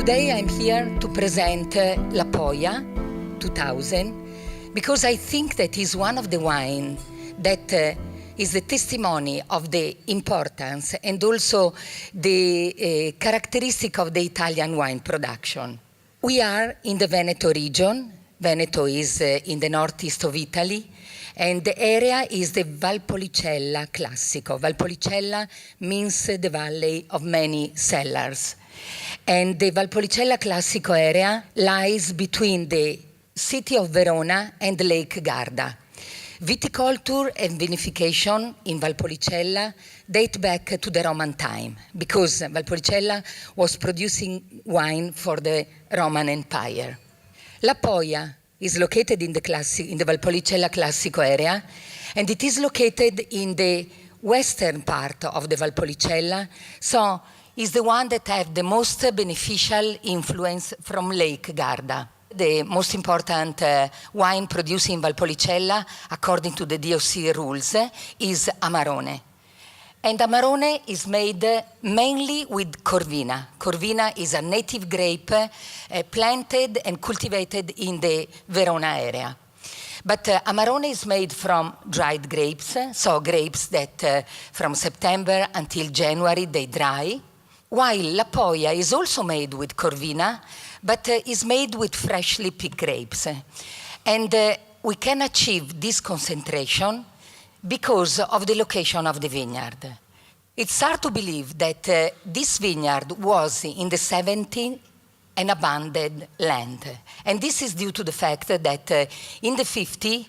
Today I'm here to present La Polla 2000 because I think that is one of the wine that is the testimony of the importance and also the characteristic of the Italian wine production. We are in the Veneto region. Veneto is in the northeast of Italy, and the area is the Valpolicella Classico. Valpolicella means the valley of many cellars. And the Valpolicella Classico area lies between the city of Verona and Lake Garda. Viticulture and vinification in Valpolicella date back to the Roman time, because Valpolicella was producing wine for the Roman Empire. La Polla is located in the Valpolicella Classico area, and it is located in the western part of the Valpolicella, so is the one that have the most beneficial influence from Lake Garda. The most important wine produced in Valpolicella, according to the DOC rules, is Amarone. And Amarone is made mainly with Corvina. Corvina is a native grape planted and cultivated in the Verona area. But Amarone is made from dried grapes, so grapes that from September until January they dry, while La Polla is also made with Corvina, but is made with freshly picked grapes. And we can achieve this concentration because of the location of the vineyard. It's hard to believe that this vineyard was in the 70s an abandoned land. And this is due to the fact that in the 50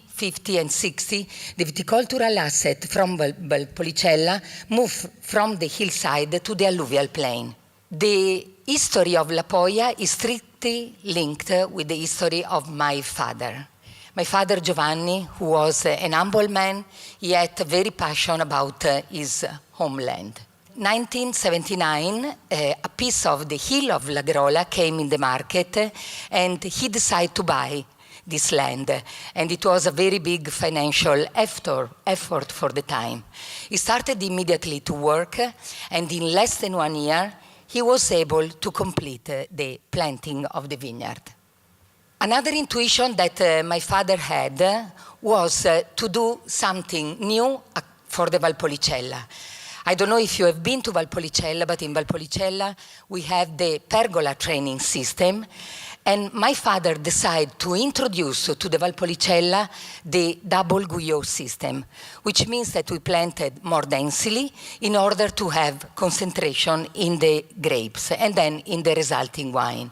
and 60, the viticultural asset from Valpolicella moved from the hillside to the alluvial plain. The history of La Polla is strictly linked with the history of my father. My father Giovanni, who was an humble man, yet very passionate about his homeland. 1979, a piece of the hill of Lagrola came in the market, and he decided to buy this land. And it was a very big financial effort for the time. He started immediately to work, and in less than 1 year, he was able to complete the planting of the vineyard. Another intuition that my father had was to do something new for the Valpolicella. I don't know if you have been to Valpolicella, but in Valpolicella we have the pergola training system, and my father decided to introduce to the Valpolicella the double guyot system, which means that we planted more densely in order to have concentration in the grapes and then in the resulting wine.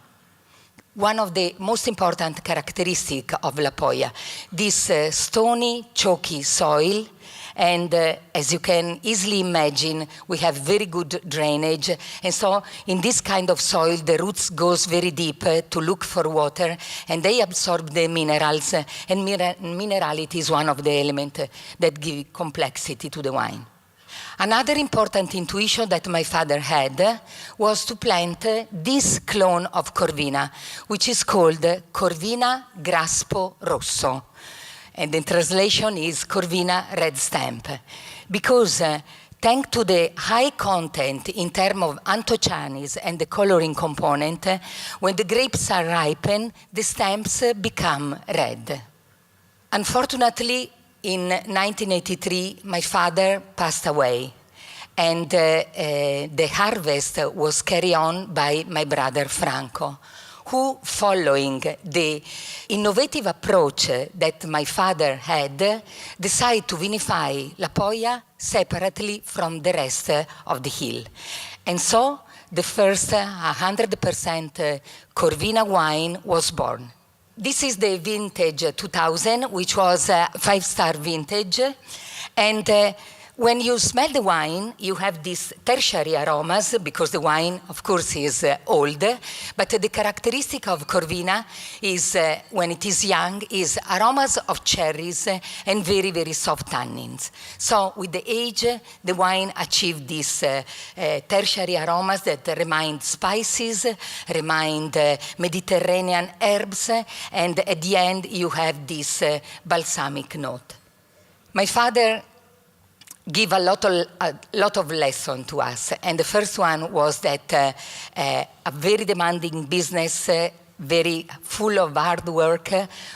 One of the most important characteristics of La Polla, this stony, chalky soil, and as you can easily imagine, we have very good drainage, and so in this kind of soil, the roots goes very deep to look for water, and they absorb the minerals, and minerality is one of the elements that give complexity to the wine. Another important intuition that my father had was to plant this clone of Corvina, which is called Corvina Graspo Rosso. And the translation is Corvina Red Stamp. Because thanks to the high content in terms of anthocyanins and the coloring component, when the grapes are ripened, the stamps become red. Unfortunately, in 1983, my father passed away, and the harvest was carried on by my brother Franco, who, following the innovative approach that my father had, decided to vinify La Polla separately from the rest of the hill. And so the first 100% Corvina wine was born. This is the vintage 2000, which was a 5-star vintage. And when you smell the wine, you have these tertiary aromas, because the wine, of course, is old. But the characteristic of Corvina is, when it is young, is aromas of cherries and very, very soft tannins. So with the age, the wine achieved these tertiary aromas that remind spices, remind Mediterranean herbs, and at the end, you have this balsamic note. My father give a lot of lesson to us. And the first one was that a very demanding business, very full of hard work,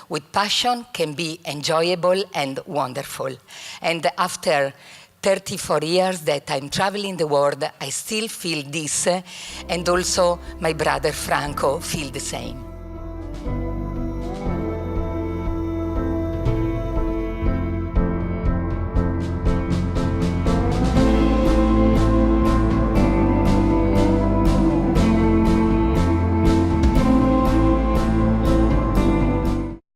with passion, can be enjoyable and wonderful. And after 34 years that I'm traveling the world, I still feel this, and also my brother Franco feel the same.